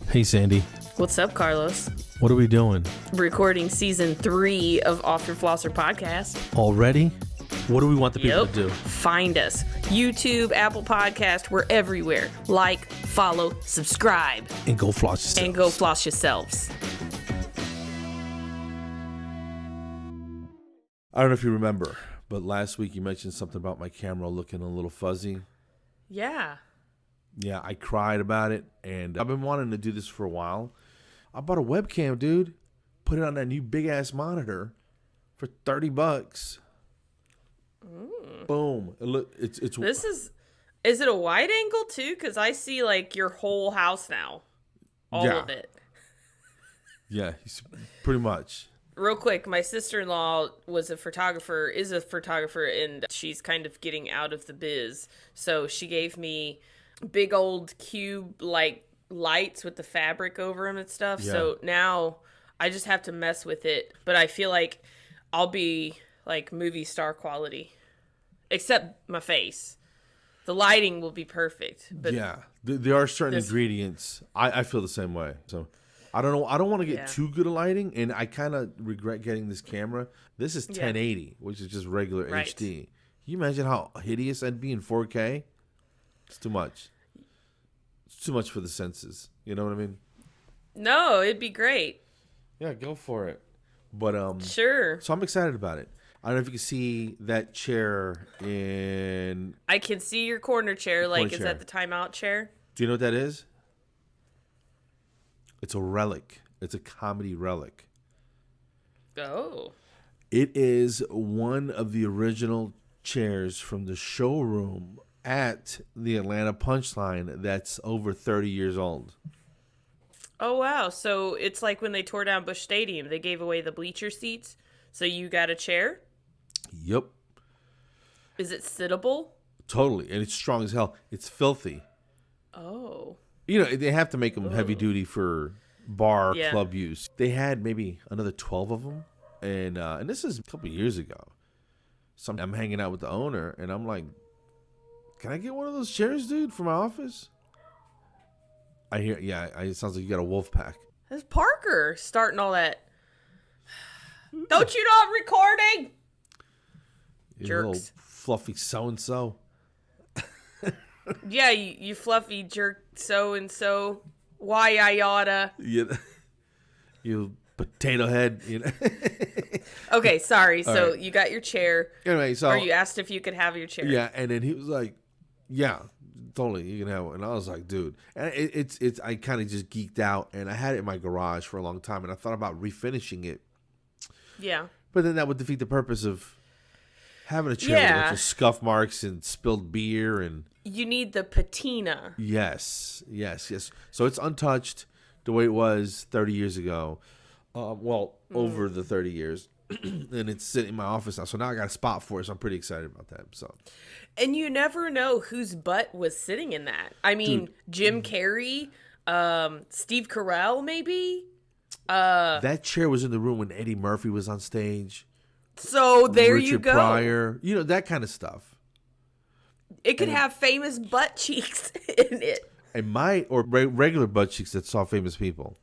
Hey, Sandy. What's up, Carlos? What are we doing? Recording season 3 of Off Your Flosser podcast. Already? What do we want the people to do? Find us. YouTube, Apple Podcast, we're everywhere. Like, follow, subscribe. And go floss yourselves. And go floss yourselves. I don't know if you remember, but last week you mentioned something about my camera looking a little fuzzy. Yeah. Yeah, I cried about it, and I've been wanting to do this for a while. I bought a webcam, dude. Put it on that new big-ass monitor for $30. Boom. It's This is it a wide angle, too? Because I see, like, your whole house now. All of it. Yeah, pretty much. Real quick, my sister-in-law is a photographer, and she's kind of getting out of the biz. So she gave me big old cube, like, lights with the fabric over them and stuff. Yeah. So now I just have to mess with it. But I feel like I'll be, like, movie star quality. Except my face. The lighting will be perfect. But yeah, there are certain ingredients. I feel the same way. So I don't know. I don't want to get too good at lighting, and I kind of regret getting this camera. This is 1080, which is just regular HD. Can you imagine how hideous I'd be in 4K? It's too much. It's too much for the senses. You know what I mean? No, it'd be great. Yeah, go for it. But sure. So I'm excited about it. I don't know if you can see that chair in. I can see your corner chair. Is that the timeout chair? Do you know what that is? It's a relic. It's a comedy relic. Oh. It is one of the original chairs from the showroom at the Atlanta Punchline that's over 30 years old. Oh, wow. So it's like when they tore down Busch Stadium. They gave away the bleacher seats. So you got a chair? Yep. Is it sittable? Totally. And it's strong as hell. It's filthy. Oh. You know, they have to make them heavy duty for bar club use. They had maybe another 12 of them. And this is a couple of years ago. So I'm hanging out with the owner, and I'm like, can I get one of those chairs, dude, for my office? I hear, it sounds like you got a wolf pack. That's Parker starting all that. Don't you know I'm recording? Jerks. Little fluffy so-and-so. Yeah, you fluffy jerk so-and-so. Why I oughta. You potato head. You know? Okay, sorry. So you got your chair. Anyway, or you asked if you could have your chair. Yeah, and then he was like, yeah, totally, you can have it. And I was like, dude. And it's I kind of just geeked out, and I had it in my garage for a long time, and I thought about refinishing it. Yeah. But then that would defeat the purpose of having a chair with a bunch of scuff marks and spilled beer. And you need the patina. Yes. So it's untouched the way it was 30 years ago. Over the 30 years. And it's sitting in my office now. So now I got a spot for it. So I'm pretty excited about that. So. And you never know whose butt was sitting in that. I mean, dude, Jim Carrey, Steve Carell, maybe. That chair was in the room when Eddie Murphy was on stage. So there Richard you go. Pryor, you know, that kind of stuff. It could have famous butt cheeks in it. Regular butt cheeks that saw famous people.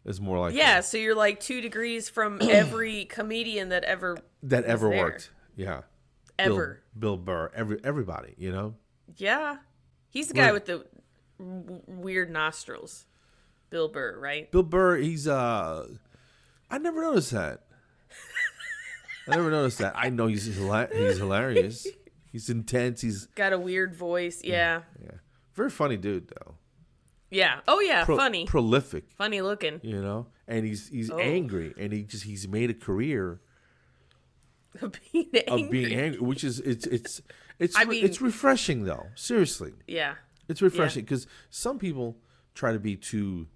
Is more like that. So you're like 2 degrees from every comedian that ever worked. Yeah. Ever. Bill Burr, everybody, you know? Yeah. He's the guy with the weird nostrils. Bill Burr, right? Bill Burr, he's I never noticed that. I know he's hilarious. He's intense. He's got a weird voice. Yeah. Very funny dude though. Yeah. Oh yeah, funny. Prolific. Funny looking. You know? And he's angry, and he's made a career of being angry, which is it's refreshing though. Seriously. Yeah. It's refreshing because some people try to be too,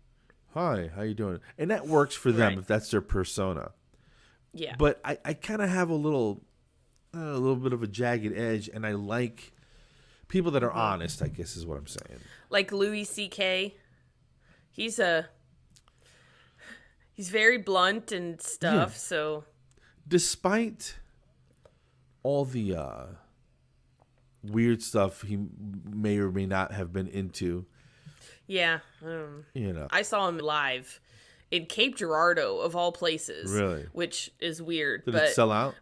hi, how you doing? And that works for them if that's their persona. Yeah. But I kind of have a little bit of a jagged edge, and I like people that are honest, I guess is what I'm saying. Like Louis C.K. He's very blunt and stuff, so. Despite all the weird stuff he may or may not have been into, Yeah. I saw him live in Cape Girardeau, of all places. Really? Which is weird. Did it sell out?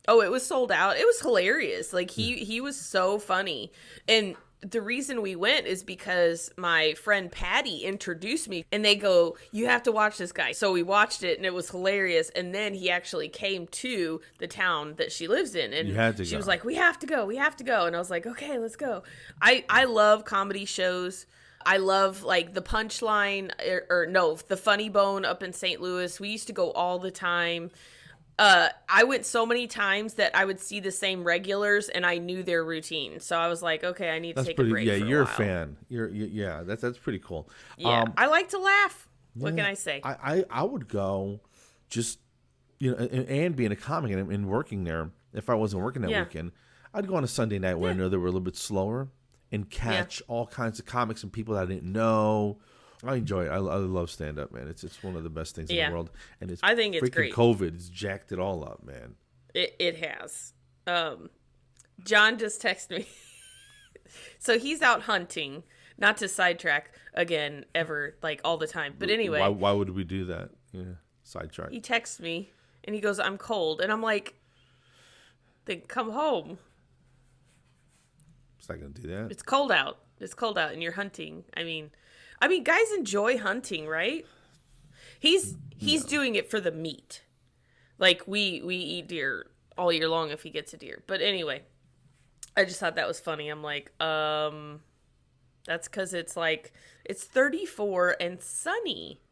Oh, it was sold out. It was hilarious. Like, he was so funny. And the reason we went is because my friend Patty introduced me, and they go, you have to watch this guy. So we watched it, and it was hilarious. And then he actually came to the town that she lives in, and she was like, we have to go. And I was like, okay, let's go. I love comedy shows. I love, like, the Punchline, the Funny Bone up in St. Louis. We used to go all the time. I went so many times that I would see the same regulars, and I knew their routine. So I was like, okay, I need to take a break. Yeah, for you're a while. fan. That's pretty cool. Yeah, I like to laugh. What can I say? I would go, just and being a comic and working there. If I wasn't working that weekend, I'd go on a Sunday night when I know they were a little bit slower and catch all kinds of comics and people that I didn't know. I enjoy it. I love stand up, man. It's one of the best things in the world, and I think it's great. COVID has jacked it all up, man. It has. John just texted me. So he's out hunting. Not to sidetrack again, ever, like, all the time. But anyway, why would we do that? Yeah, sidetrack. He texts me and he goes, "I'm cold," and I'm like, "Then come home." It's not gonna do that. It's cold out, and you're hunting. I mean, guys enjoy hunting, right? He's doing it for the meat. Like, we eat deer all year long if he gets a deer. But anyway, I just thought that was funny. I'm like, that's because it's 34 and sunny.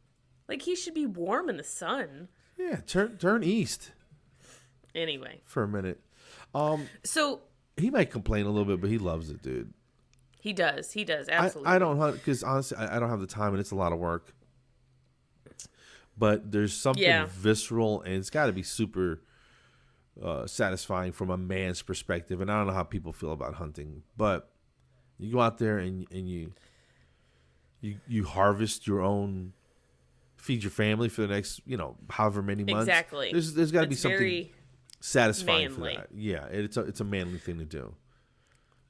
Like, he should be warm in the sun. Yeah, turn east. Anyway, for a minute. So he might complain a little bit, but he loves it, dude. He does, absolutely. I don't hunt because, honestly, I don't have the time, and it's a lot of work. But there's something visceral, and it's got to be super satisfying from a man's perspective. And I don't know how people feel about hunting, but you go out there and you harvest your own, feed your family for the next, however many months. Exactly. There's got to be something very satisfying manly. for that. Yeah, it's a manly thing to do.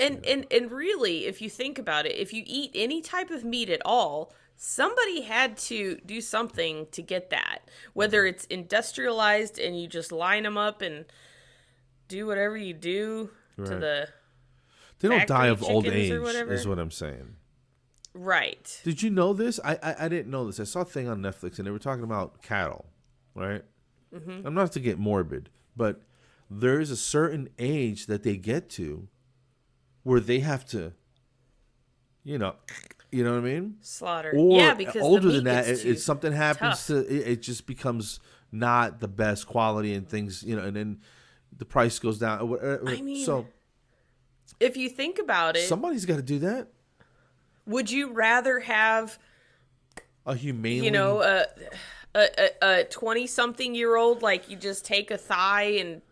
And really, if you think about it, if you eat any type of meat at all, somebody had to do something to get that. Whether it's industrialized and you just line them up and do whatever you do to the They don't die of old chickens age, or whatever. is what I'm saying. Right. Did you know this? I didn't know this. I saw a thing on Netflix, and they were talking about cattle, right? Mm-hmm. I'm not to get morbid, but there is a certain age that they get to where they have to, you know what I mean? Slaughter. Or because older the meat than that, gets if something happens tough. it just becomes not the best quality and things, and then the price goes down. I mean, so if you think about it, somebody's got to do that. Would you rather have a humanely, a 20-something-year-old, like, you just take a thigh,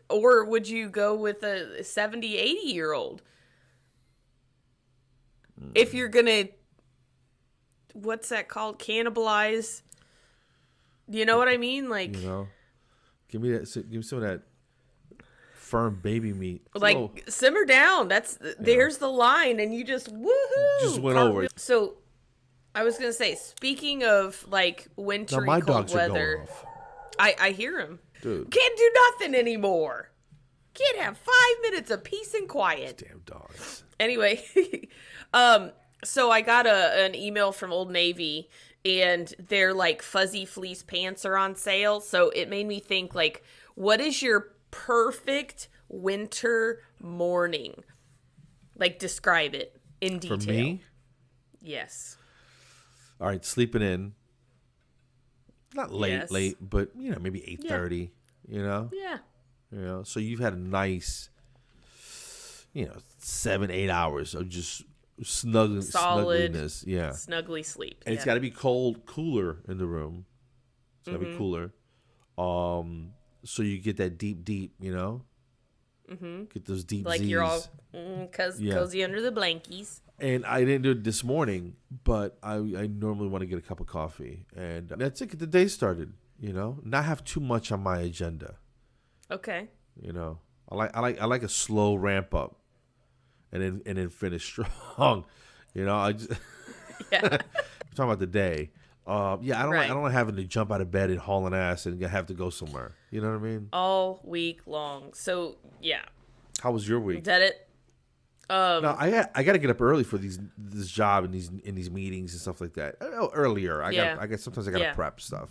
or would you go with a 70, 80-year-old? If you're gonna, what's that called? Cannibalize. You know what I mean? Like, give me some of that firm baby meat. Like, simmer down. There's the line, and you just woohoo. Just went over it. So, I was gonna say, speaking of, like, wintry my cold dogs are weather, going off. I hear him. Dude. Can't do nothing anymore. Can't have 5 minutes of peace and quiet. Damn dogs. Anyway, so I got an email from Old Navy, and their, like, fuzzy fleece pants are on sale. So it made me think, like, what is your perfect winter morning? Like, describe it in detail. For me? Yes. All right, sleeping in. Not late, but maybe 8:30. Yeah. So you've had a nice, 7-8 hours of just Solid, snuggliness. Yeah, snuggly sleep. And it's got to be cooler in the room. It's got to be cooler. So you get that deep, get those deep like Z's. You're all cozy under the blankies. And I didn't do it this morning, but I normally want to get a cup of coffee, and that's it. Get the day started. Not have too much on my agenda. Okay. I like a slow ramp up, and then finish strong. I just Yeah. We're talking about the day. Yeah, I don't like having to jump out of bed and haul an ass and have to go somewhere. You know what I mean? All week long. So yeah. How was your week? Is that it? No, I got to get up early for this job and these meetings and stuff like that. Earlier, I guess sometimes I got to prep stuff.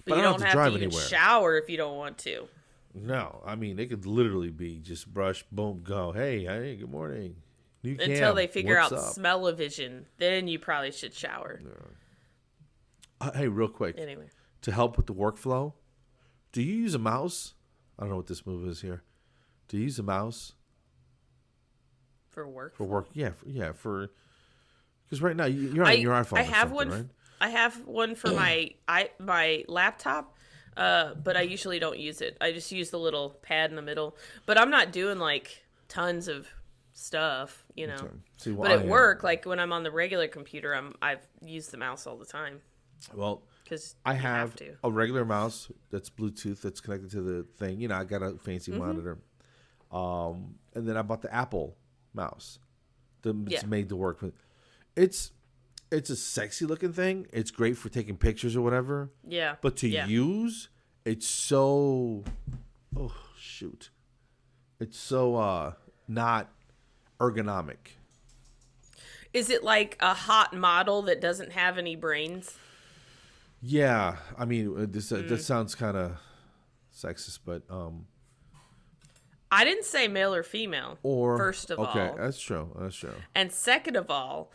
But you don't have to even shower if you don't want to. No, I mean it could literally be just brush, boom, go. Hey, good morning. New Until cam, they figure out what's up? smell-o-vision, then you probably should shower. Hey, real quick. Anyway, to help with the workflow, do you use a mouse? I don't know what this move is here. Do you use a mouse? For work? For work, yeah, because right now you're on your iPhone. I have one. Right? I have one for my laptop, but I usually don't use it. I just use the little pad in the middle. But I'm not doing like tons of stuff, you know. Okay. See, well, but at work, like when I'm on the regular computer, I've used the mouse all the time. Well, because I have a regular mouse that's Bluetooth that's connected to the thing. You know, I got a fancy monitor, and then I bought the Apple mouse. It's made to work with. It's a sexy looking thing. It's great for taking pictures or whatever. Yeah. But to use, it's so it's so not ergonomic. Is it like a hot model that doesn't have any brains? Yeah, I mean this sounds kind of sexist, but I didn't say male or female. First of all, okay, that's true. And second of all,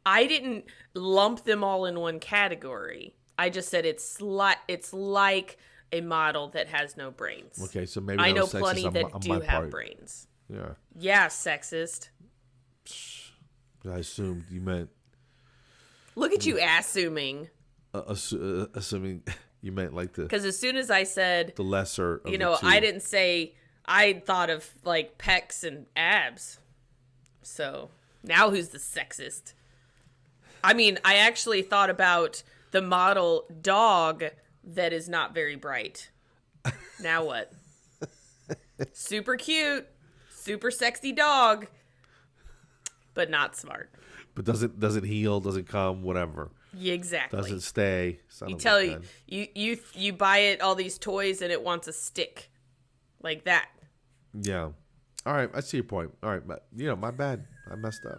I didn't lump them all in one category. I just said it's like a model that has no brains. Okay, so maybe I know sexist plenty on that do have brains. Yeah. Yeah, sexist. I assumed you meant. Look at you assuming. Assuming you meant like the. Because as soon as I said the lesser, of you know, the two. I didn't say. I thought of like pecs and abs. So now who's the sexist? I mean, I actually thought about the model dog that is not very bright. Now what? Super cute, super sexy dog, but not smart. But doesn't heal, doesn't come, whatever. Yeah, exactly. Doesn't stay. You buy it all these toys and it wants a stick, like that. Yeah. All right, I see your point. All right, but my bad. I messed up.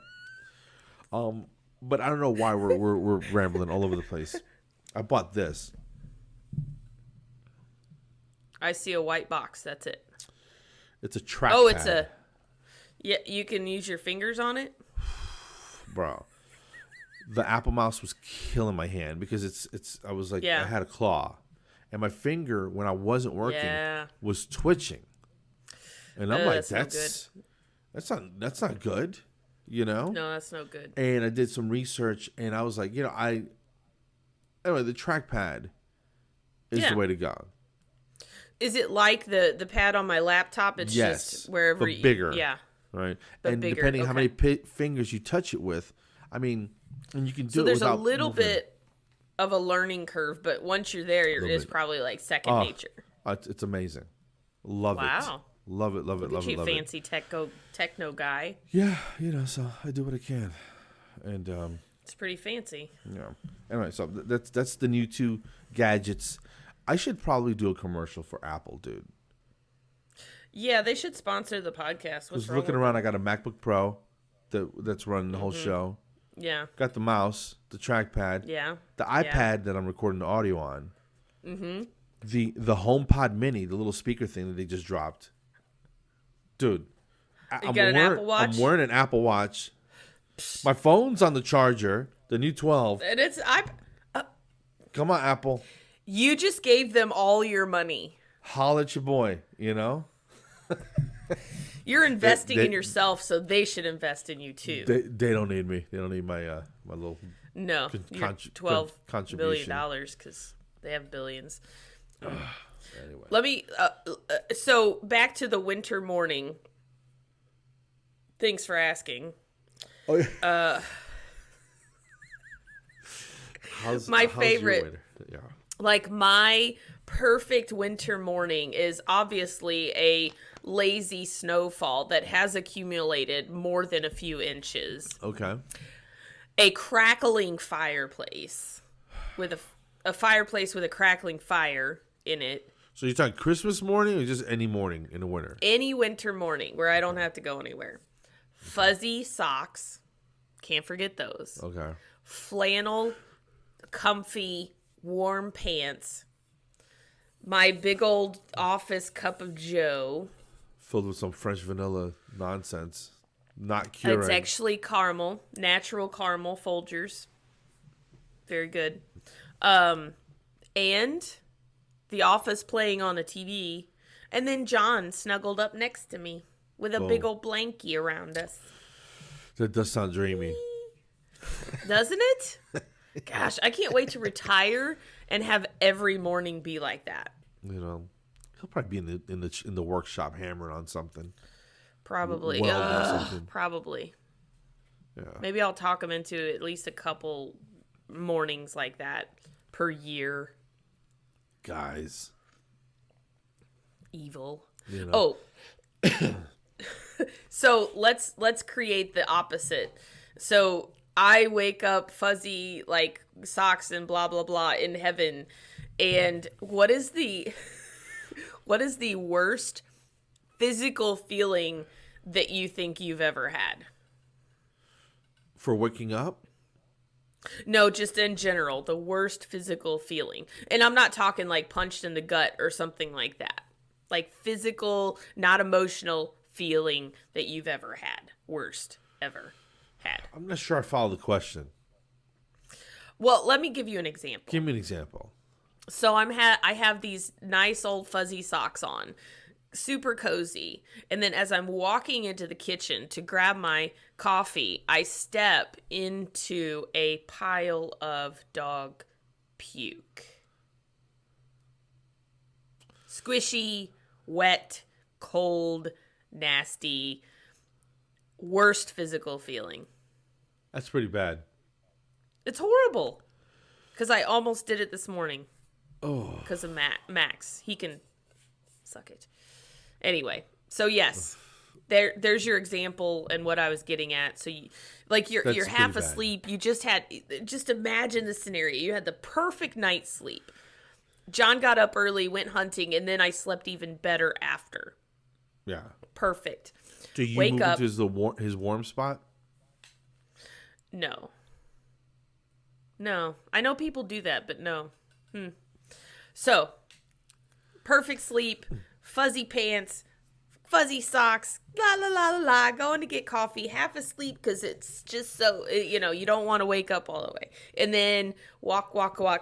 But I don't know why we're rambling all over the place. I bought this. I see a white box. That's it. It's a trackpad. Oh, it's a. Yeah, you can use your fingers on it. Bro, the Apple mouse was killing my hand because it's. I was like, I had a claw, and my finger when I wasn't working was twitching, and I'm like, that's not good. You know? No, that's no good. And I did some research, and I was like, anyway, the trackpad is the way to go. Is it like the pad on my laptop? It's just wherever but bigger. Yeah. Right. But and bigger, depending how many fingers you touch it with, I mean, and you can do it there's without a little moving. bit of a learning curve, but once you're there, it is probably like second nature. It's amazing. Love it. Wow. Love it. Love it. Love it. Love fancy techno guy. Yeah, so I do what I can, and it's pretty fancy. Yeah. Anyway, so that's the new two gadgets. I should probably do a commercial for Apple, dude. Yeah, they should sponsor the podcast. What's wrong looking around, I got a MacBook Pro that's running the whole show. Yeah. Got the mouse, the trackpad. Yeah. The iPad that I'm recording the audio on. Mm-hmm. The HomePod Mini, the little speaker thing that they just dropped. Dude, I'm wearing an Apple Watch. My phone's on the charger, the new 12. And Come on, Apple. You just gave them all your money. Holla at your boy, you know? You're investing in yourself, so they should invest in you too. They don't need me. They don't need my my little $12 billion because they have billions. Anyway, let me. So back to the winter morning. Thanks for asking. Oh yeah. How's favorite? Yeah. Like my perfect winter morning is obviously a lazy snowfall that has accumulated more than a few inches. Okay. a crackling fireplace with a fireplace with a crackling fire in it. So you're talking Christmas morning or just any morning in the winter? Any winter morning where I don't have to go anywhere. Fuzzy socks. Can't forget those. Okay. Flannel, comfy, warm pants. My big old office cup of joe. Filled with some French vanilla nonsense. Not Keurig. It's actually caramel. Natural caramel Folgers. Very good. And The Office playing on the TV. And then John snuggled up next to me with a big old blankie around us. That does sound dreamy. Doesn't it? Gosh, I can't wait to retire and have every morning be like that. You know, he'll probably be in the workshop hammering on something. Probably. Probably. Yeah. Maybe I'll talk him into at least a couple mornings like that per year. Guys. Evil. You know. Oh. So let's create the opposite. So I wake up fuzzy like socks and blah blah blah in heaven, and what is the worst physical feeling that you think you've ever had? For waking up? No, just in general, the worst physical feeling. And I'm not talking like punched in the gut or something like that. Like physical, not emotional feeling that you've ever had. Worst ever had. I'm not sure I follow the question. Well, let me give you an example. Give me an example. So I have these nice old fuzzy socks on, super cozy. And then as I'm walking into the kitchen to grab my coffee, I step into a pile of dog puke. Squishy, wet, cold, nasty, worst physical feeling. That's pretty bad. It's horrible. Because I almost did it this morning. Oh. Because of Max. He can suck it. Anyway, so yes. There's your example and what I was getting at. So you're half asleep. You just imagine the scenario. You had the perfect night's sleep. John got up early, went hunting, and then I slept even better after. Yeah. Perfect. Do you Wake move up. into his warm spot? No. I know people do that, but no. So, perfect sleep, fuzzy pants, fuzzy socks, la la la la la, going to get coffee, half asleep because it's just so, you don't want to wake up all the way. And then walk,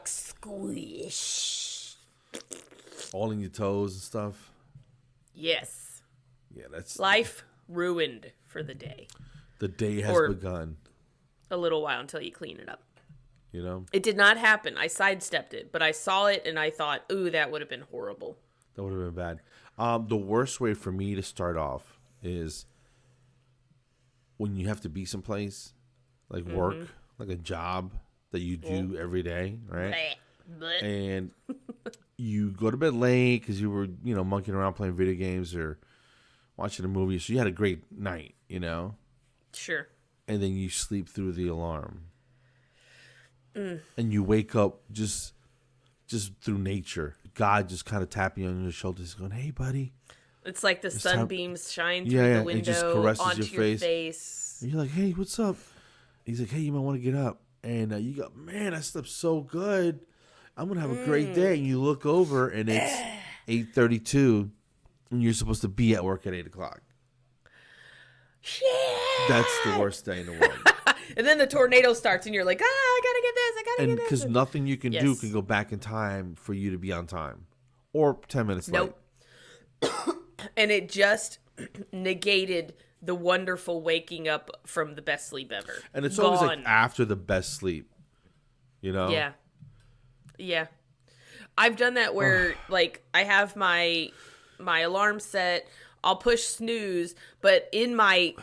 squish. All in your toes and stuff? Yes. Yeah, that's... Life ruined for the day. The day has begun. A little while until you clean it up. You know? It did not happen. I sidestepped it, but I saw it and I thought, ooh, that would have been horrible. That would have been bad. The worst way for me to start off is when you have to be someplace, like work, like a job that you do every day, right? Blech. And you go to bed late because you were, monkeying around playing video games or watching a movie. So you had a great night, Sure. And then you sleep through the alarm. And you wake up just through nature. God just kind of tapping you on your shoulders going, hey, buddy. It's like the sunbeams shine through the window it just caresses onto your face. And you're like, hey, what's up? He's like, hey, you might want to get up. And you go, man, I slept so good. I'm going to have a great day. And you look over and it's 8:32 and you're supposed to be at work at 8 o'clock. Shit. That's the worst day in the world. And then the tornado starts and you're like, I got to get this. I got to get this. And because nothing you can do can go back in time for you to be on time. Or 10 minutes late. And it just negated the wonderful waking up from the best sleep ever. And it's always like after the best sleep. Yeah. I've done that where like I have my alarm set. I'll push snooze, but in my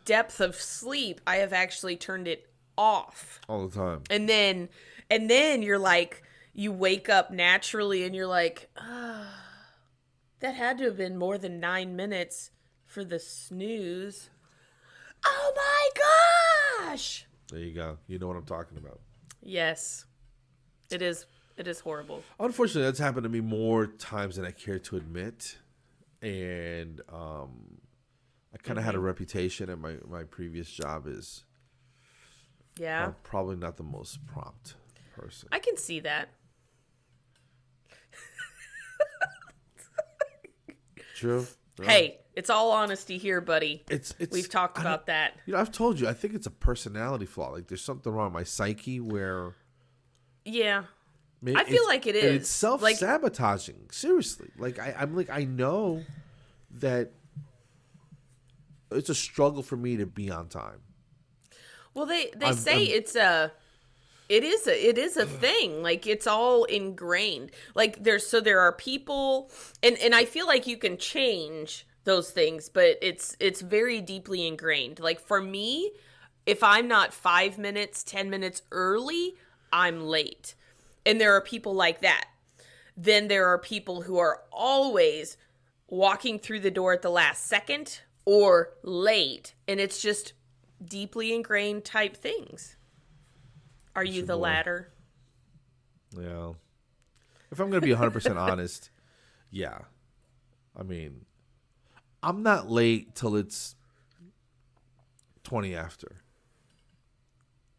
depth of sleep, I have actually turned it off all the time. And then you're like, you wake up naturally and you're like, that had to have been more than 9 minutes for the snooze. Oh my gosh! There you go. You know what I'm talking about. Yes. It is horrible. Unfortunately, that's happened to me more times than I care to admit. And I kind of had a reputation at my previous job as probably not the most prompt person. I can see that. True. Hey, it's all honesty here, buddy. We've talked about that. I've told you, I think it's a personality flaw. Like there's something wrong with my psyche where... Yeah. I feel like it is. And it's self-sabotaging. Seriously. Like I know that it's a struggle for me to be on time. Well, they say it is a thing. Like it's all ingrained. Like there are people and I feel like you can change those things, but it's very deeply ingrained. Like for me, if I'm not 5 minutes, 10 minutes early, I'm late. And there are people like that. Then there are people who are always walking through the door at the last second or late. And it's just deeply ingrained type things. Are you the latter? Yeah. If I'm going to be 100% honest, yeah. I mean, I'm not late till it's 20 after.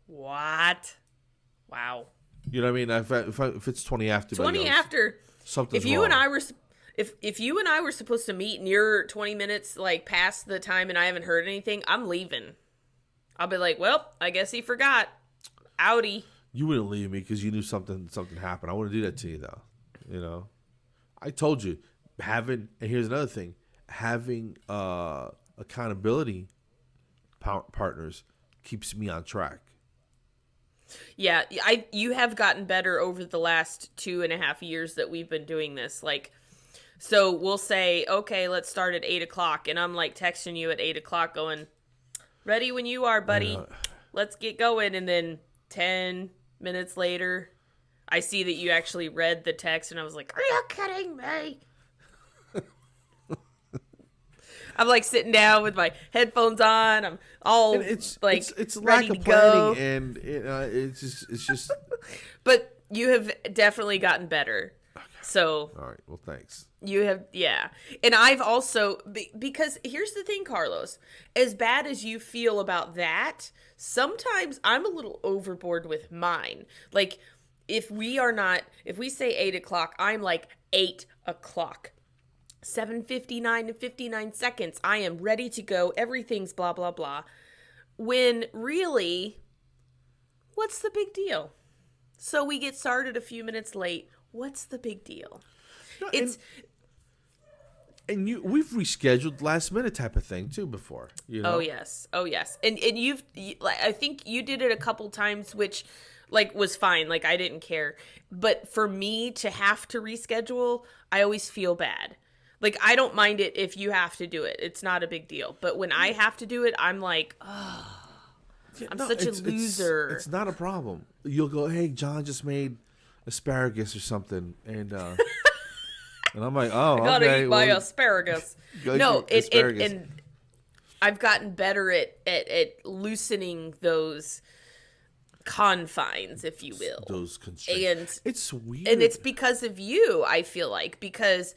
What? Wow. You know what I mean? If it's 20 after, 20 after. Something's if you wrong. And I were, if you and I were supposed to meet and you're 20 minutes like past the time and I haven't heard anything, I'm leaving. I'll be like, well, I guess he forgot. Outie. You wouldn't leave me because you knew something happened. I wouldn't do that to you though. You know, I told you and here's another thing, having accountability partners keeps me on track. Yeah, you have gotten better over the last 2.5 years that we've been doing this. Like, so we'll say, okay, let's start at 8:00, and I'm like texting you at 8:00, going, "Ready when you are, buddy. Let's get going." And then 10 minutes later, I see that you actually read the text, and I was like, "Are you kidding me?" I'm like sitting down with my headphones on. I'm all it's ready lack of to go. planning, and it's just. But you have definitely gotten better. Okay. So. All right. Well, thanks. You have, yeah. And I've also, because here's the thing, Carlos, as bad as you feel about that, sometimes I'm a little overboard with mine. Like, if we say 8:00, I'm like 8:00. 7:59 and 59 seconds. I am ready to go. Everything's blah, blah, blah. When really, what's the big deal? So we get started a few minutes late. What's the big deal? No, we've rescheduled last minute type of thing too before. You know? Oh yes. And I think you did it a couple times, which like was fine. Like I didn't care. But for me to have to reschedule, I always feel bad. Like, I don't mind it if you have to do it. It's not a big deal. But when I have to do it, I'm like, oh, I'm such a loser. It's not a problem. You'll go, hey, John just made asparagus or something. And and I'm like, oh, I gotta eat my asparagus. No, asparagus. And I've gotten better at loosening those confines, if you will. Those constraints. And it's weird. And it's because of you, I feel like, because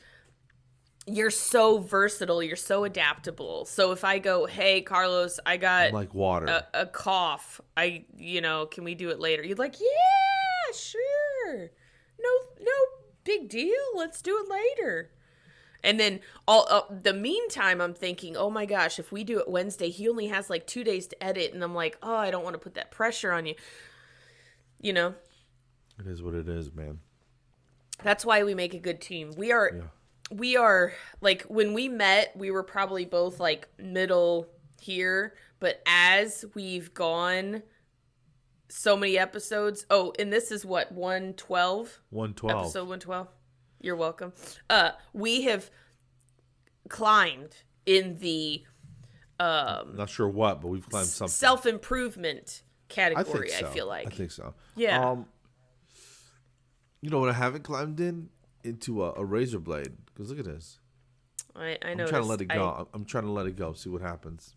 you're so versatile, you're so adaptable. So if I go, hey, Carlos, I got I'm like water. A cough. Can we do it later? You're like, yeah, sure. No big deal. Let's do it later. And then the meantime, I'm thinking, oh my gosh, if we do it Wednesday, he only has like 2 days to edit. And I'm like, oh, I don't want to put that pressure on you. You know? It is what it is, man. That's why we make a good team. We are like, when we met, we were probably both like middle here, but as we've gone so many episodes, and this is what, 112? 112. Episode 112. You're welcome. We have climbed in the not sure what, but we've climbed something. Self-improvement category, I feel like. I think so. Yeah. You know what I haven't climbed into a razor blade, because look at this. I know. I'm trying to let it go. I'm trying to let it go, see what happens.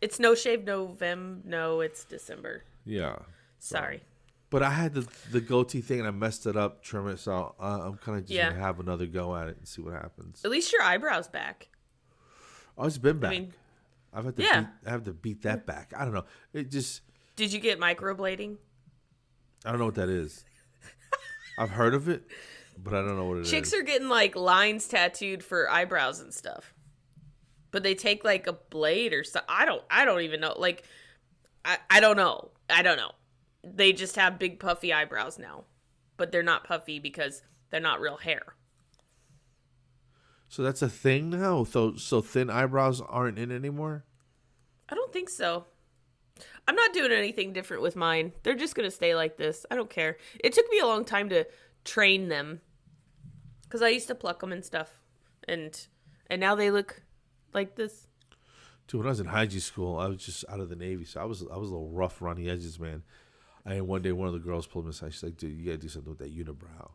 It's No Shave November. No, it's December. Yeah. Sorry. But I had the goatee thing and I messed it up, trim it. So I'm kind of just going to have another go at it and see what happens. At least your eyebrows back. Oh, it's been back. I have to beat that back. I don't know. It just. Did you get microblading? I don't know what that is. I've heard of it, but I don't know what it is. Chicks are getting like lines tattooed for eyebrows and stuff. But they take like a blade or something. I don't even know. Like, I don't know. They just have big puffy eyebrows now. But they're not puffy because they're not real hair. So that's a thing now? So thin eyebrows aren't in anymore? I don't think so. I'm not doing anything different with mine. They're just going to stay like this. I don't care. It took me a long time to train them. Because I used to pluck them and stuff. And now they look like this. Dude, when I was in hygiene school, I was just out of the Navy. So I was a little rough around the edges, man. And one day, one of the girls pulled me aside. She's like, dude, you got to do something with that unibrow.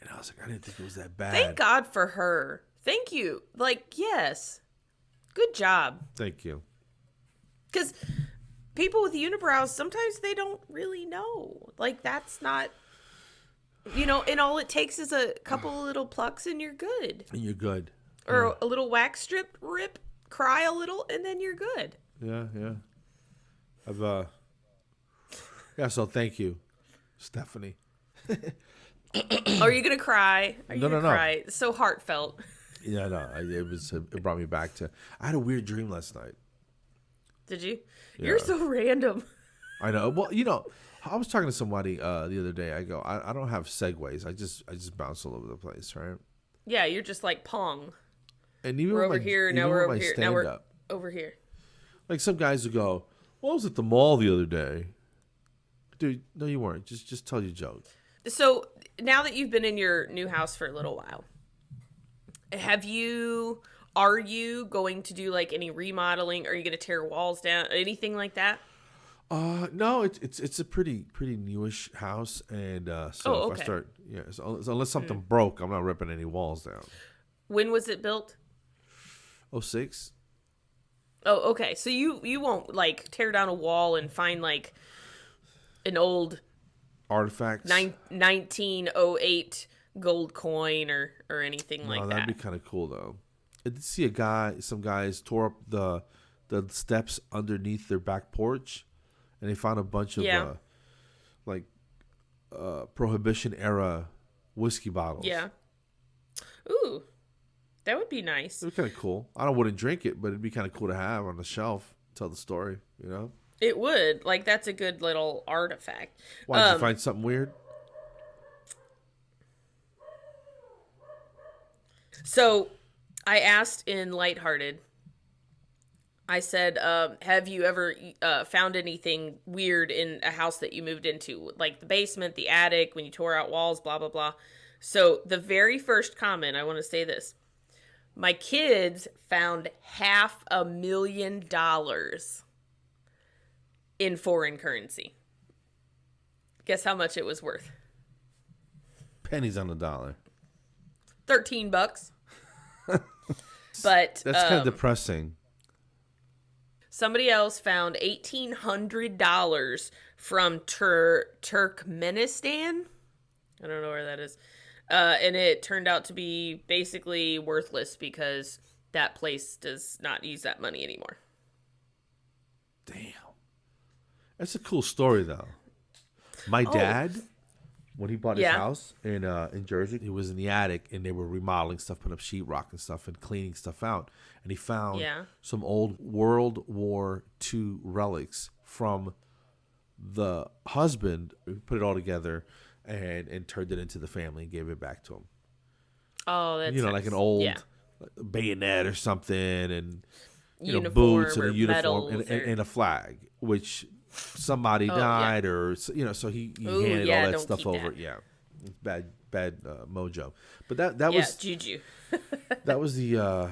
And I was like, I didn't think it was that bad. Thank God for her. Thank you. Like, yes. Good job. Thank you. Because people with unibrows, sometimes they don't really know. Like, that's not, and all it takes is a couple of little plucks and you're good. And you're good. Or a little wax strip, rip, cry a little, and then you're good. Yeah. So thank you, Stephanie. Are you going to cry? Are you No. cry? It's so heartfelt. Yeah, no. It brought me back to, I had a weird dream last night. Did you? Yeah. You're so random. I know. Well, I was talking to somebody the other day. I go, I don't have segues. I just bounce all over the place, right? Yeah, you're just like Pong. And even we're over here, now we're over here, now we're over here. Like some guys will go, well, I was at the mall the other day. Dude, no, you weren't. Just tell your joke. So now that you've been in your new house for a little while, are you going to do like any remodeling? Are you going to tear walls down? Anything like that? No, it's a pretty newish house, and so if I start, so unless something broke, I'm not ripping any walls down. When was it built? 2006. Oh, okay. So you won't like tear down a wall and find like an old artifacts, 1908 gold coin or anything like that. That'd be kind of cool though. I did see some guys tore up the steps underneath their back porch, and they found a bunch of Prohibition era whiskey bottles. Yeah. Ooh, that would be nice. It would be kind of cool. I wouldn't drink it, but it'd be kind of cool to have on the shelf. Tell the story, It would. Like, that's a good little artifact. Why, did you find something weird? So, I asked in Lighthearted, I said, have you ever found anything weird in a house that you moved into? Like the basement, the attic, when you tore out walls, blah, blah, blah. So, the very first comment, I want to say this. My kids found $500,000 in foreign currency. Guess how much it was worth? Pennies on the dollar. $13. But that's kind of depressing. Somebody else found $1,800 from Turkmenistan. I don't know where that is. And it turned out to be basically worthless because that place does not use that money anymore. Damn. That's a cool story, though. My dad, when he bought his house in Jersey, he was in the attic, and they were remodeling stuff, putting up sheetrock and stuff, and cleaning stuff out. And he found some old World War II relics from the husband, who put it all together, and turned it into the family and gave it back to him. Oh, that's nice. Like an old bayonet or something, and uniform boots and a uniform and a flag, which somebody died or so he handed all that stuff over. Yeah, bad mojo. But that was juju. That was the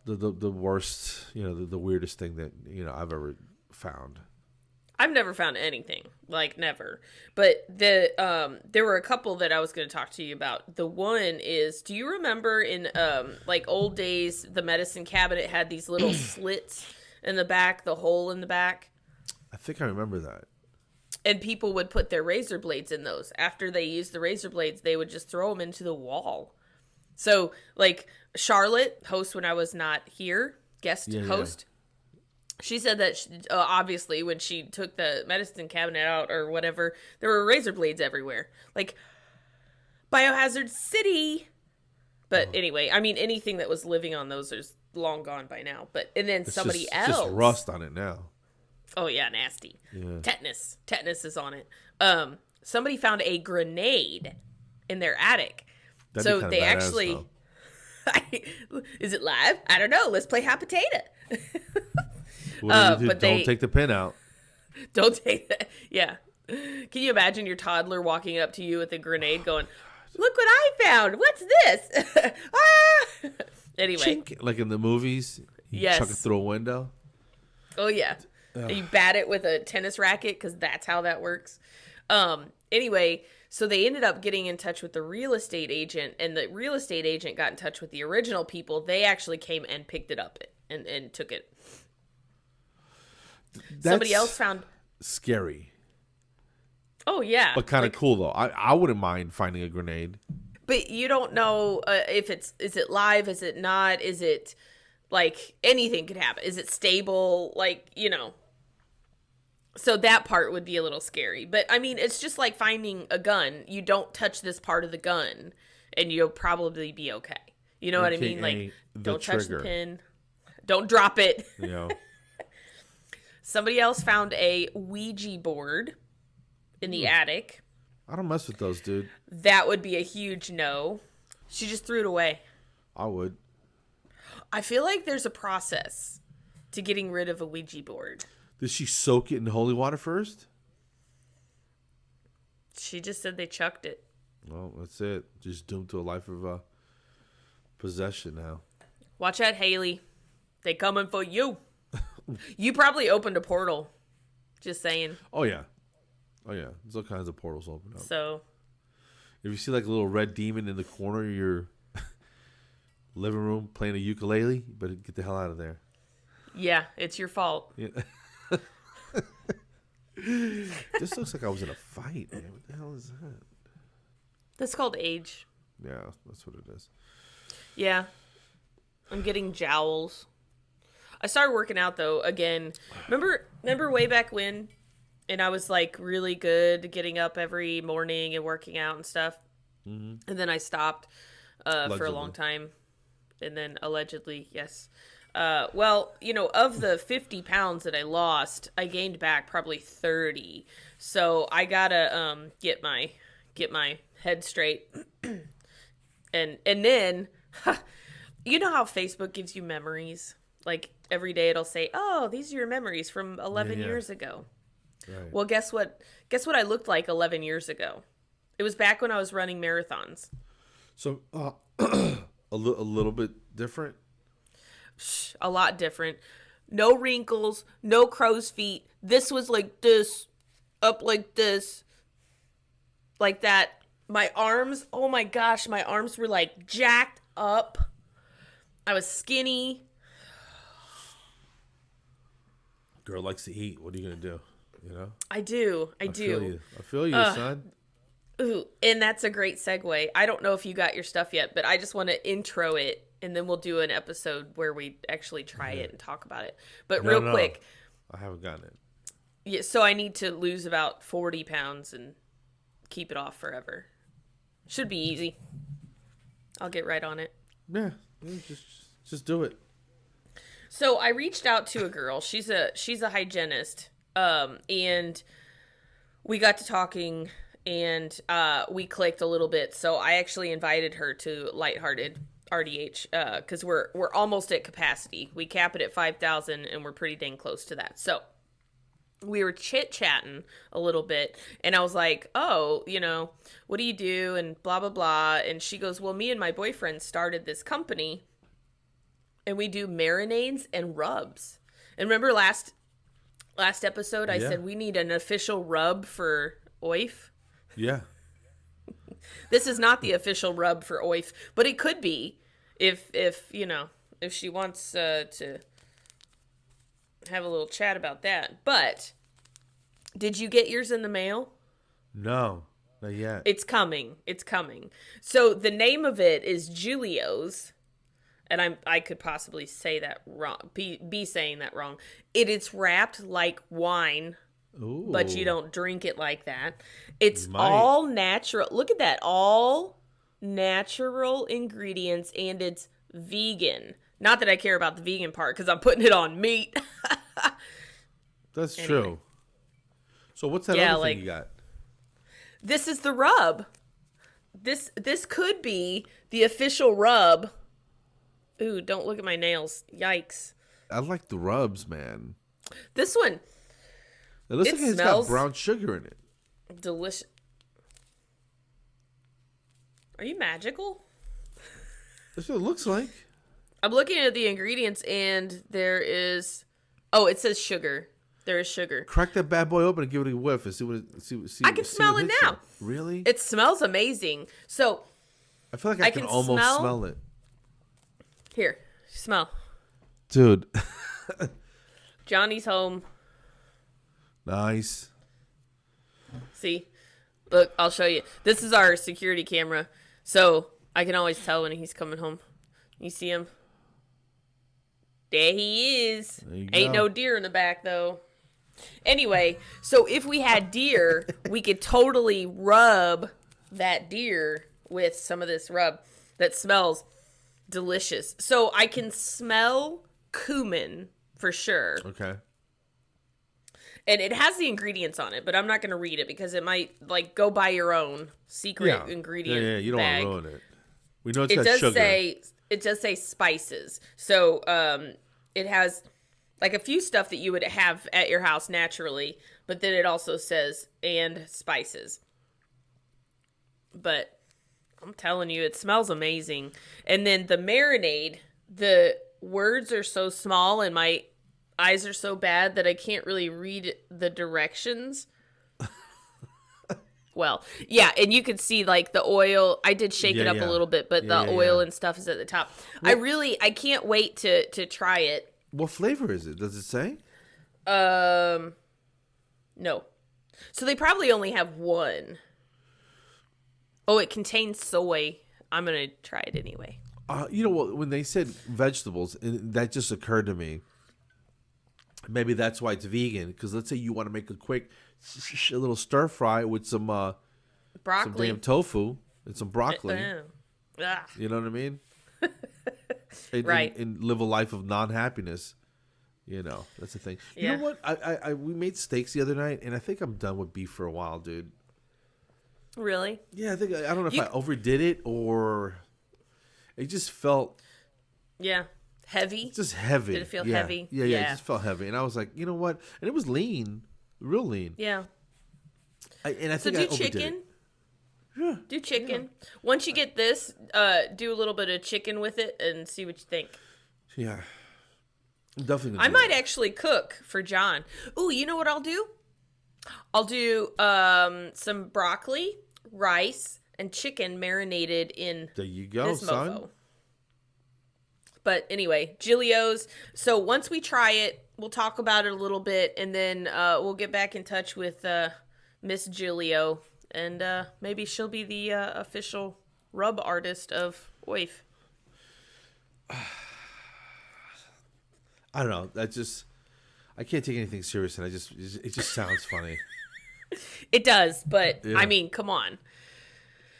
worst, the weirdest thing that I've ever found. I've never found anything, like never. But there were a couple that I was going to talk to you about. The one is, do you remember in like old days, the medicine cabinet had these little slits in the back, the hole in the back. I think I remember that. And people would put their razor blades in those. After they used the razor blades, they would just throw them into the wall. So, like, Charlotte, host when I was not here, guest host, she said that, obviously, when she took the medicine cabinet out or whatever, there were razor blades everywhere. Like, Biohazard City. But anyway, I mean, anything that was living on those is long gone by now. But, and then somebody else. Just rust on it now. Oh, yeah, nasty. Yeah. Tetanus. Tetanus is on it. Somebody found a grenade in their attic. That'd so they actually... Is it live? I don't know. Let's play hot potato. What do you do? Don't take the pin out. Don't take that. Yeah. Can you imagine your toddler walking up to you with a grenade going, look what I found. What's this? Ah! Anyway. Chink, like in the movies. You chuck it through a window. Oh, yeah. You bat it with a tennis racket because that's how that works. Anyway, so they ended up getting in touch with the real estate agent, and the real estate agent got in touch with the original people. They actually came and picked it up and took it. Somebody else found... Scary. Oh, yeah. But kind of cool, though. I wouldn't mind finding a grenade. But you don't know if is it live? Is it not? Is it, like, anything could happen? Is it stable? Like, you know... So that part would be a little scary. But, I mean, it's just like finding a gun. You don't touch this part of the gun, and you'll probably be okay. You know what I mean? Like, don't touch the pin. Don't drop it. You know. Somebody else found a Ouija board in the attic. I don't mess with those, dude. That would be a huge no. She just threw it away. I would. I feel like there's a process to getting rid of a Ouija board. Did she soak it in holy water first? She just said they chucked it. Well, that's it. Just doomed to a life of possession now. Watch out, Haley. They coming for you. You probably opened a portal. Just saying. Oh, yeah. Oh, yeah. There's all kinds of portals open up. So. If you see like a little red demon in the corner of your living room playing a ukulele, you better get the hell out of there. Yeah, it's your fault. Yeah. This looks like I was in a fight, man. What the hell is that? That's called age. Yeah, that's what it is. Yeah. I'm getting jowls. I started working out, though, again. Remember way back when? And I was, like, really good getting up every morning and working out and stuff. Mm-hmm. And then I stopped for a long time. And then allegedly, yes. Well, you know, of the 50 pounds that I lost, I gained back probably 30. So I gotta get my head straight. and then, you know how Facebook gives you memories? Like every day it'll say, "Oh, these are your memories from 11 years ago." Right. Well, guess what? Guess what I looked like 11 years ago? It was back when I was running marathons. So a little bit different. A lot different. No wrinkles, no crow's feet. This was like this, up like this, like that. My arms, oh my gosh, my arms were like jacked up. I was skinny. Girl likes to eat. What are you going to do? You know? I do. I feel you, son. Ooh, and that's a great segue. I don't know if you got your stuff yet, but I just want to intro it. And then we'll do an episode where we actually try it and talk about it. But real quick. I haven't gotten it. Yeah, so I need to lose about 40 pounds and keep it off forever. Should be easy. I'll get right on it. Yeah, just do it. So I reached out to a girl. She's a hygienist. And we got to talking and we clicked a little bit. So I actually invited her to Lighthearted RDH, because we're almost at capacity. We cap it at 5,000, and we're pretty dang close to that. So we were chit-chatting a little bit, and I was like, oh, you know, what do you do, and blah, blah, blah. And she goes, well, me and my boyfriend started this company, and we do marinades and rubs. And remember last episode, I said we need an official rub for OYF? Yeah. This is not the official rub for OYF, but it could be if you know, if she wants to have a little chat about that. But did you get yours in the mail? No, not yet. It's coming. It's coming. So the name of it is Giulio's, and I could possibly say that wrong. Be saying that wrong. It's wrapped like wine, Ooh. but you don't drink it like that. It's Might. all natural. Look at that. All natural ingredients, and it's vegan. Not that I care about the vegan part because I'm putting it on meat. That's Anyway. true. So what's that Yeah, other like- thing you got? This is the rub. This could be the official rub. Ooh, don't look at my nails. Yikes. I like the rubs, man. This one, It looks It like it's smells- got brown sugar in it. delicious. Are you magical? That's what it looks like. I'm looking at the ingredients and there is... Oh, it says sugar. There is sugar. Crack that bad boy open and give it a whiff and see what it see. I can smell what it hits now. you. Really? It smells amazing. So, I feel like I can almost smell it. here, smell. Dude. Johnny's home. Nice. See? Look, I'll show you. This is our security camera. So, I can always tell when he's coming home. You see him? There he is. There you Ain't go. no deer in the back, though. Anyway, so if we had deer, we could totally rub that deer with some of this rub that smells delicious. So I can smell cumin for sure. Okay. And it has the ingredients on it, but I'm not going to read it because it might, like, go buy your own secret ingredient Yeah, you don't bag. want to ruin it. We know it's It got does sugar. it does say spices. So it has like a few stuff that you would have at your house naturally, but then it also says and spices. But I'm telling you, it smells amazing. And then the marinade, the words are so small and my eyes are so bad that I can't really read the directions. Well, yeah, and you could see like the oil. I did shake it up a little bit, but the oil and stuff is at the top. Well, I can't wait to try it. What flavor is it? Does it say? No. So they probably only have one. Oh, it contains soy. I'm gonna try it anyway. You know what? When they said vegetables, and that just occurred to me. Maybe that's why it's vegan. Because let's say you want to make a little stir fry with some Broccoli. damn tofu and some broccoli. Ah. You know what I mean? Right. And live a life of non-happiness. You know, that's the thing. Yeah. You know what? We made steaks the other night, and I think I'm done with beef for a while, dude. Really? Yeah, I don't know if I overdid it or it just felt Heavy. just heavy. Did it feel heavy? Yeah, Yeah. it just felt heavy, and I was like, you know what? And it was lean, real lean. Yeah. I So think do I overdid chicken. it. Yeah. Do chicken. Once you get this, do a little bit of chicken with it and see what you think. Yeah. I'm definitely gonna I do might that. actually cook for John. Ooh, you know what I'll do? I'll do some broccoli, rice, and chicken marinated in There you go, this son. mofo. But anyway, Giulio's. So once we try it, we'll talk about it a little bit, and then we'll get back in touch with Miss Giulio, and maybe she'll be the official rub artist of OYF. I don't know. I can't take anything serious, and it just sounds funny. It does, but Yeah. I mean, come on.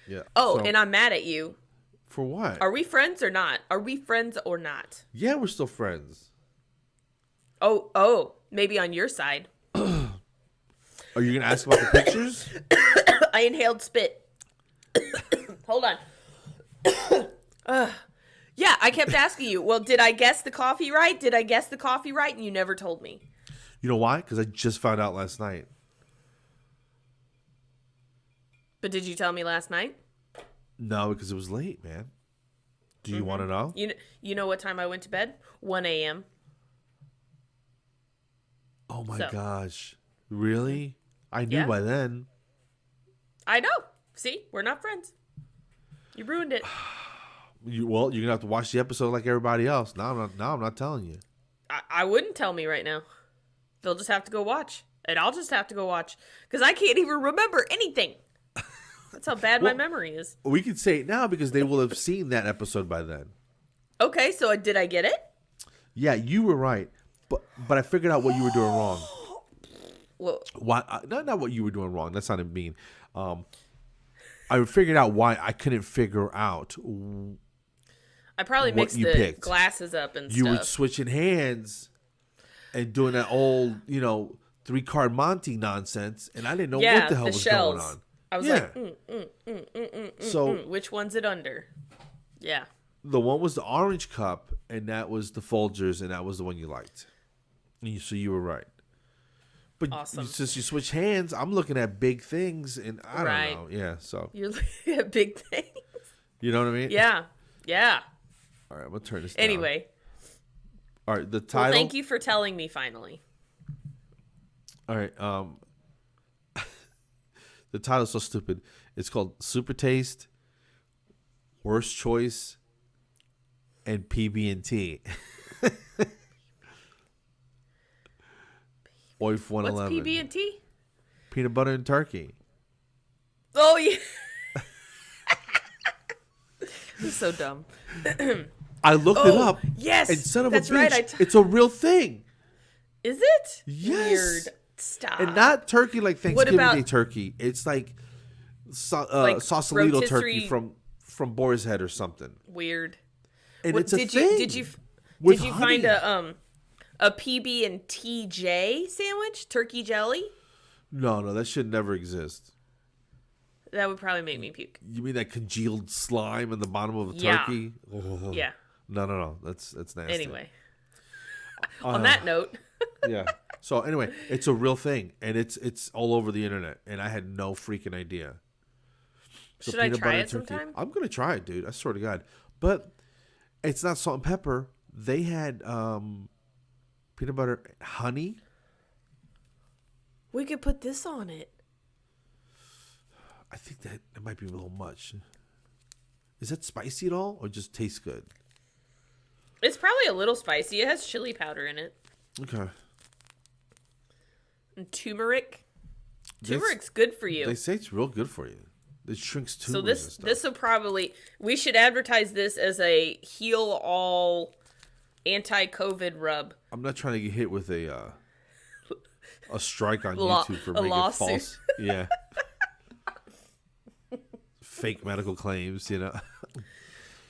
Yeah. Oh, So, and I'm mad at you. for what? Are we friends or not? Are we friends or not? Yeah, we're still friends. Oh, maybe on your side. Are you gonna ask about the pictures? I inhaled spit. Hold on. Yeah, I kept asking you, well, did I guess the coffee right? Did I guess the coffee right? And you never told me. You know why? Because I just found out last night. But did you tell me last night? No, because it was late, man. Do you want to know? You know what time I went to bed? 1 a.m. Oh my So. gosh. Really? I knew Yeah. by then. I know. See? We're not friends. You ruined it. You're gonna have to watch the episode like everybody else. Now I'm not telling you. I wouldn't tell me right now. They'll just have to go watch. And I'll just have to go watch. Because I can't even remember anything. That's how bad my memory is. We can say it now because they will have seen that episode by then. Okay, so did I get it? Yeah, you were right. But I figured out what you were doing wrong. Well, Why? Not what you were doing wrong. That sounded mean. I figured out why I couldn't figure out. I probably mixed the picked. Glasses up and you stuff. You were switching hands and doing that old, 3-card Monty nonsense, and I didn't know what the hell was shells. going on. I was so which one's it under? Yeah. The one was the orange cup, and that was the Folgers, and that was the one you liked. So you were right. But awesome. Since you switch hands, I'm looking at big things, and I don't know. Yeah, so. You're looking at big things. You know what I mean? Yeah. All right, I'm going to turn this down. Anyway. All right, the title. Well, thank you for telling me finally. All right. The title's so stupid. It's called Super Taste, Worst Choice, and PB&T. OYF-111. What's PB&T? Peanut butter and turkey. Oh, yeah. This is so dumb. I looked it up. Yes. And son of that's a bitch, right. it's a real thing. Is it? Yes. Weird. Stop. And not turkey like Thanksgiving Day turkey. It's like Sausalito turkey from Boar's Head or something. Weird. And it's a thing. Did you honey. find a PB&TJ sandwich? Turkey jelly? No, that should never exist. That would probably make me puke. You mean that congealed slime in the bottom of a turkey? Oh. Yeah. No. That's nasty. Anyway. On that note. Yeah. So anyway, it's a real thing, and it's all over the internet, and I had no freaking idea. So should I try it sometime? I'm gonna try it, dude. I swear to God. But it's not salt and pepper. They had peanut butter, honey. We could put this on it. I think that it might be a little much. Is that spicy at all, or just tastes good? It's probably a little spicy. It has chili powder in it. Okay. And turmeric. Turmeric's good for you. They say it's real good for you. It shrinks tumors. So this will probably, we should advertise this as a heal all anti-COVID rub. I'm not trying to get hit with a strike on YouTube for making false. Yeah. Fake medical claims,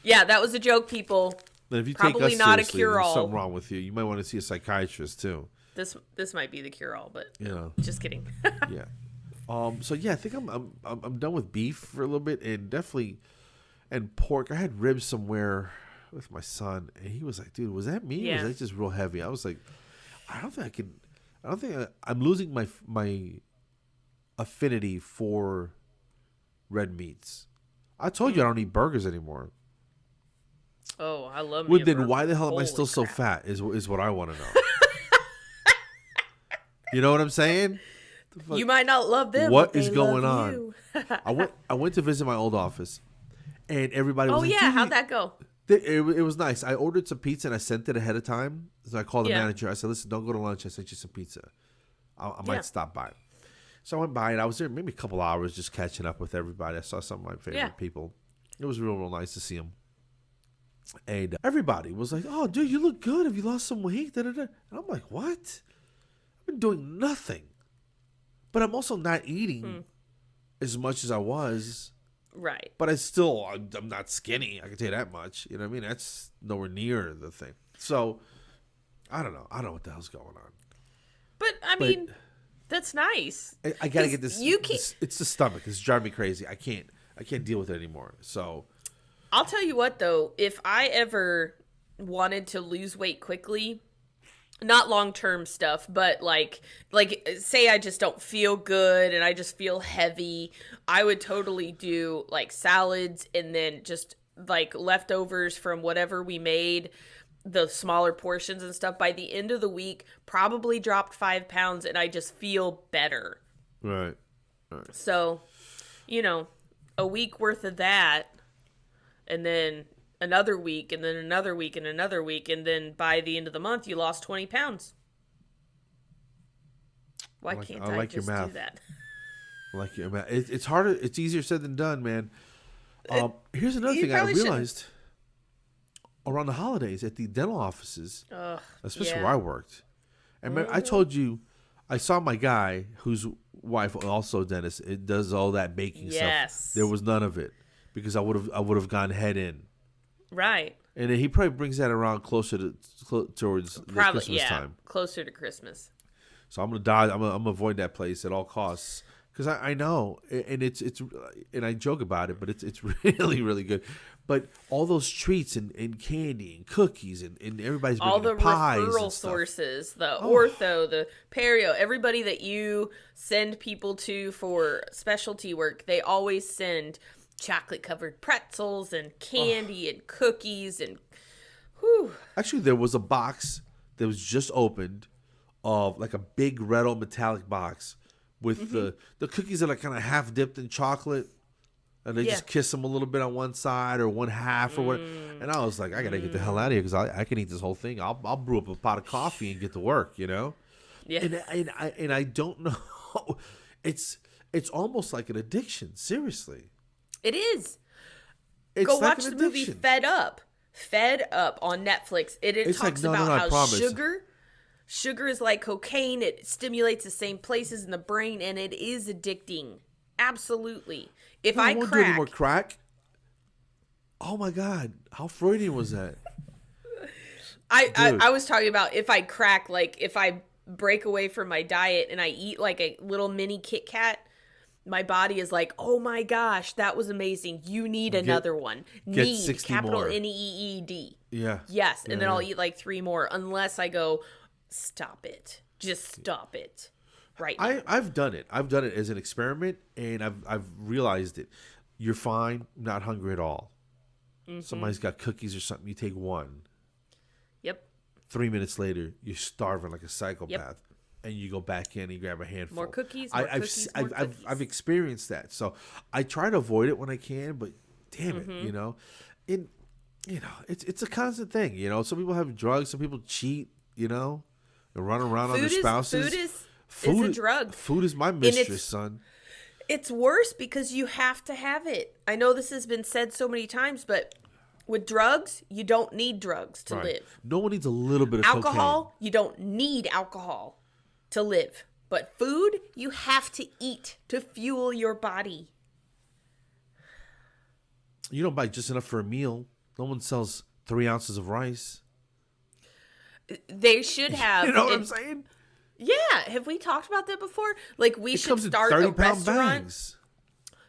Yeah, that was a joke, people. And if you probably take us not a seriously, cure-all. there's something wrong with you. You might want to see a psychiatrist too. This might be the cure-all, but just kidding. Yeah. So yeah, I think I'm done with beef for a little bit, and definitely and pork. I had ribs somewhere with my son, and he was like, "Dude, was that me? Yeah. Or was that just real heavy?" I was like, "I don't think I can. I don't think I'm losing my affinity for red meats." I told you I don't eat burgers anymore. Oh, I love. Well, then why the hell am I still so fat? Is what I want to know. You know what I'm saying? You might not love them. What but is they going love on? I went to visit my old office, and everybody was oh like, yeah, how'd that go? It was nice. I ordered some pizza and I sent it ahead of time. So I called the manager. I said, "Listen, don't go to lunch. I sent you some pizza. I might stop by." So I went by and I was there maybe a couple hours just catching up with everybody. I saw some of my favorite people. It was real nice to see them. And everybody was like, "Oh, dude, you look good. Have you lost some weight?" Da, da, da. And I'm like, "What? I've been doing nothing." But I'm also not eating as much as I was. Right. But I'm not skinny. I can tell you that much. You know what I mean? That's nowhere near the thing. So, I don't know. I don't know what the hell's going on. But, I mean, that's nice. I got to get this. It's the stomach. It's driving me crazy. I can't deal with it anymore. So. I'll tell you what, though. If I ever wanted to lose weight quickly, not long-term stuff, but like say I just don't feel good and I just feel heavy, I would totally do like salads and then just like leftovers from whatever we made, the smaller portions and stuff. By the end of the week, probably dropped 5 pounds and I just feel better. Right. So, a week worth of that, and then another week, and then another week, and another week, and then by the end of the month, you lost 20 pounds. Why can't I just do that? I like your math. It's harder. It's easier said than done, man. Here's another thing I realized around the holidays at the dental offices, especially where I worked. And I told you, I saw my guy whose wife, also a dentist, it does all that baking stuff. There was none of it because I would have gone head in. Right. And then he probably brings that around closer towards the Christmas time. Closer to Christmas. So I'm gonna die. I'm gonna avoid that place at all costs because I know, and it's and I joke about it, but it's really really good. But all those treats and candy and cookies and everybody's bringing all the pies referral sources, the ortho, the perio, everybody that you send people to for specialty work, they always send chocolate covered pretzels and candy and cookies and. Whew. Actually, there was a box that was just opened. Of like a big red old metallic box with the cookies that are kind of half dipped in chocolate, and they just kiss them a little bit on one side or one half or what. And I was like, I gotta get the hell out of here because I can eat this whole thing. I'll brew up a pot of coffee and get to work, you know. Yeah. And I don't know. It's almost like an addiction. Seriously, it is. Go like watch the movie Fed Up. Fed Up on Netflix. It talks about how Sugar is like cocaine. It stimulates the same places in the brain, and it is addicting. Absolutely. If I won't do any more crack. Oh my God, how Freudian was that? I was talking about if I crack, like if I break away from my diet and I eat like a little mini Kit Kat, my body is like, oh my gosh, that was amazing. You need another one. Need, capital Need. Yeah. Yes, and then I'll eat like 3 more unless I go. Stop it. Just stop it. Right now. I've done it. I've done it as an experiment, and I've realized it. You're fine, not hungry at all. Somebody's got cookies or something, you take one. Yep. 3 minutes later, you're starving like a psychopath, and you go back in and you grab a handful. More cookies, I've experienced that. So I try to avoid it when I can, but damn it, you know. It's a constant thing, you know. Some people have drugs, some people cheat, you know. They run around on their spouses. Food is a drug. Food is my mistress, son. It's worse because you have to have it. I know this has been said so many times, but with drugs, you don't need drugs to live. No one needs a little bit of alcohol. Cocaine. You don't need alcohol to live. But food, you have to eat to fuel your body. You don't buy just enough for a meal. No one sells 3 ounces of rice. They should have. You know what I'm saying? Yeah. Have we talked about that before? Like we should start a restaurant. Bags.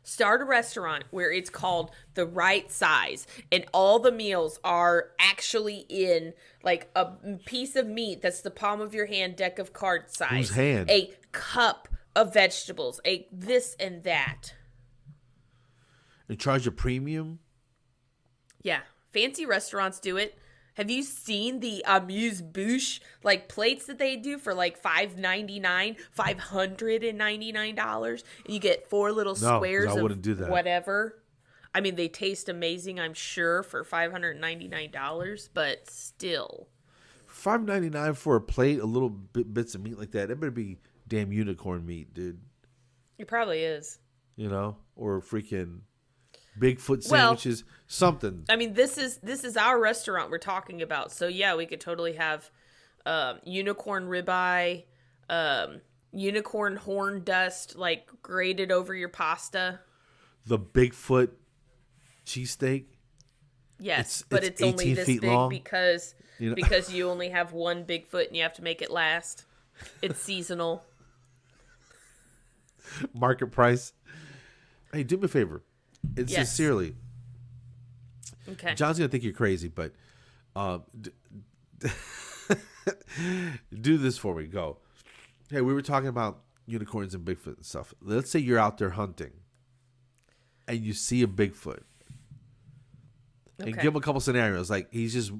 Start a restaurant where it's called The Right Size, and all the meals are actually in like a piece of meat that's the palm of your hand, deck of cards size. Whose hand? A cup of vegetables, a this and that. And charge a premium? Yeah. Fancy restaurants do it. Have you seen the amuse-bouche like plates that they do for like $5.99, $599, and you get 4 little squares I wouldn't do that. Whatever. I mean, they taste amazing, I'm sure, for $599, but still. $5.99 for a plate, a little bits of meat like that. That better be damn unicorn meat, dude. It probably is. You know, or freaking Bigfoot sandwiches, something. I mean, this is our restaurant we're talking about. So yeah, we could totally have unicorn ribeye, unicorn horn dust, like grated over your pasta. The Bigfoot cheesesteak. Yes, but it's only this big long. Because you only have one Bigfoot and you have to make it last. It's seasonal. Market price. Hey, do me a favor. And sincerely, okay. John's gonna think you're crazy, but do this for me. Go. Hey, we were talking about unicorns and Bigfoot and stuff. Let's say you're out there hunting, and you see a Bigfoot, and give him a couple scenarios. Like he's just,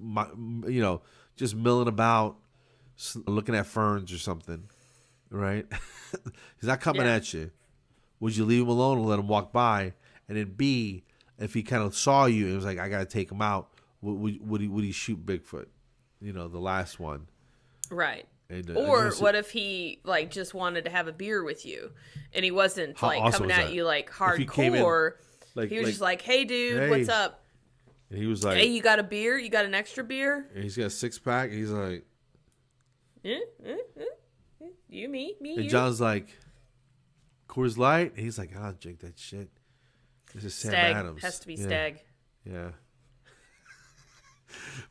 just milling about, looking at ferns or something, right? He's not coming at you. Would you leave him alone and let him walk by? And then B, if he kind of saw you and was like, I got to take him out, would he shoot Bigfoot? You know, the last one. Right. And, or what if he like just wanted to have a beer with you, and he wasn't like awesome coming was at that? you like If he came in, hardcore. like- He was like, just like, "Hey, dude, hey." what's up? And he was like, Hey, you got a beer? You got an extra beer? and he's got a 6-pack. And he's like, You, me, and you." John's like, Coors Light. And he's like, I don't drink that shit. This is Sam Stag. Adams. Has to be Yeah. Stag. Yeah.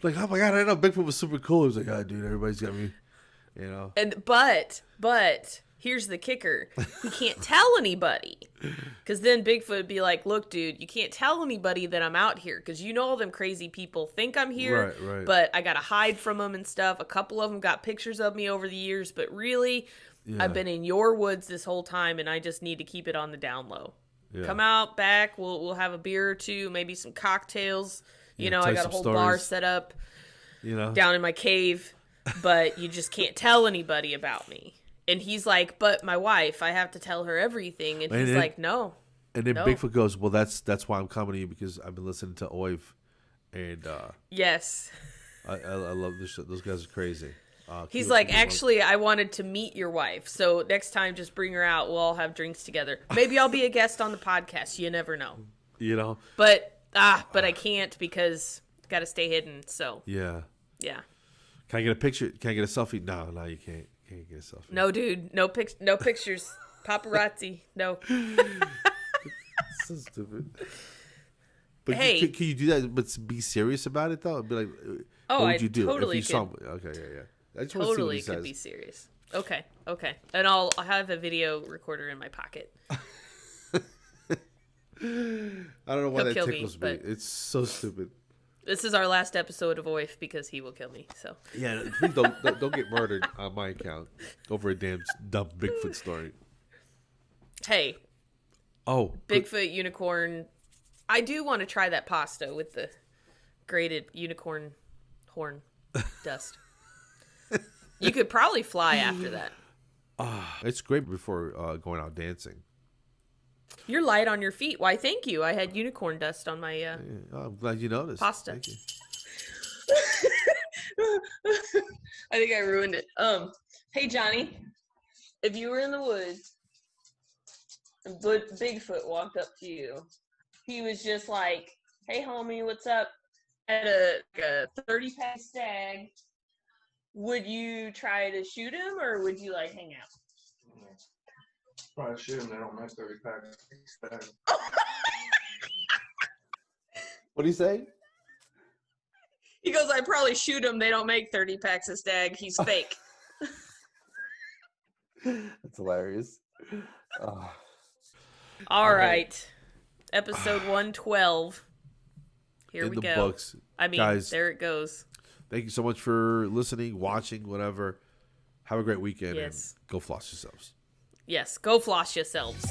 Like, oh my God, I know Bigfoot was super cool. He was like, oh, dude, everybody's got me, you know. And but here's the kicker: he can't tell anybody, because then Bigfoot would be like, "Look, dude, you can't tell anybody that I'm out here, because you know all them crazy people think I'm here, Right. but I gotta hide from them and stuff. A couple of them got pictures of me over the years, but really, I've been in your woods this whole time, and I just need to keep it on the down low. Yeah. Come out back, we'll have a beer or two, maybe some cocktails. You know, tell I you got a some whole stories. bar set up You know. down in my cave, but you just can't tell anybody about me." And he's like, "But my wife, I have to tell her everything." And he's like, "No." And then No. Bigfoot goes, well, that's why I'm coming to you, because I've been listening to OYF, and Yes. I love this shit. Those guys are crazy. He's like, "Actually, I wanted to meet your wife. So next time, just bring her out. We'll all have drinks together. Maybe I'll be a guest on the podcast. You never know." you know. But I can't, because got to stay hidden. So Yeah. yeah. Can I get a picture? Can I get a selfie? No, you can't. Can't get a selfie. No, dude. No pictures. Paparazzi. No. So stupid. But Hey. can you do that? But be serious about it though. Be like, Oh, what would I you do totally if you saw? could. Okay, yeah. I just want to see what Totally he could says. be serious. Okay. And I'll have a video recorder in my pocket. I don't know why He'll that kill me, tickles me. but- It's so stupid. This is our last episode of OYF, because he will kill me. So Yeah, please don't get murdered on my account over a damn dumb Bigfoot story. hey, Oh, Bigfoot, unicorn. I do want to try that pasta with the grated unicorn horn dust. You could probably fly after that. it's great before going out dancing. You're light on your feet. Why, thank you. I had unicorn dust on my Yeah, I'm glad you noticed. pasta. Thank you. I think I ruined it. Hey Johnny, if you were in the woods and Bigfoot walked up to you, he was just like, "Hey homie, what's up?" At a 30-pack stag, would you try to shoot him, or would you like hang out? Probably shoot them. They don't make 30 packs. What do you say? He goes, "I'd probably shoot him. They don't make 30 packs of stag. He's fake." That's hilarious. All right. Episode 112. Here In we the go. books. I mean, Guys, there it goes. Thank you so much for listening, watching, whatever. Have a great weekend. Yes. And go floss yourselves. Yes, go floss yourselves.